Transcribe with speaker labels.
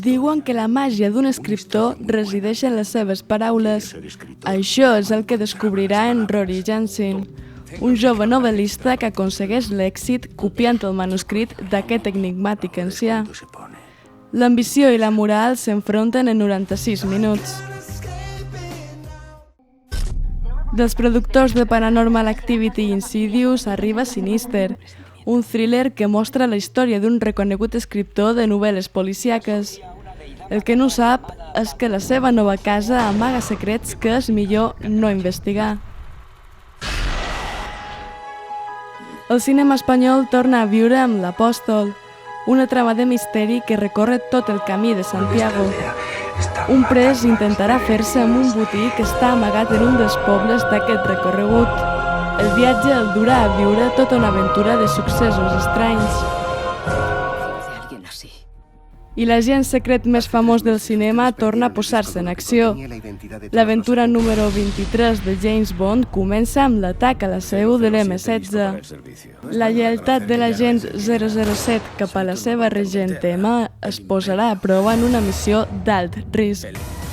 Speaker 1: Diuen que la màgia d'un escriptor resideix en les seves paraules. Això és el que descobrirà en Rory Jansen, un jove novel·lista que aconsegueix l'èxit copiant el manuscrit d'aquest enigmàtic ancià. L'ambició i la moral s'enfronten en 96 minuts. Dels productors de Paranormal Activity i Insidious arriba Sinister, un thriller que mostra la història d'un reconegut escriptor de novel·les policíaques. El que no sap és que la seva nova casa amaga secrets que és millor no investigar. El cinema espanyol torna a viure amb L'Apòstol, una trama de misteri que recorre tot el camí de Santiago. Un pres intentarà fer-se amb un botí que està amagat en un dels pobles d'aquest recorregut. El viatge el durà a viure tota una aventura de successos estranys. I l'agent secret més famós del cinema torna a posar-se en acció. L'aventura número 23 de James Bond comença amb l'atac a la seu de l'M16. La lleialtat de l'agent 007 cap a la seva regent Emma es posarà a prova en una missió d'alt risc.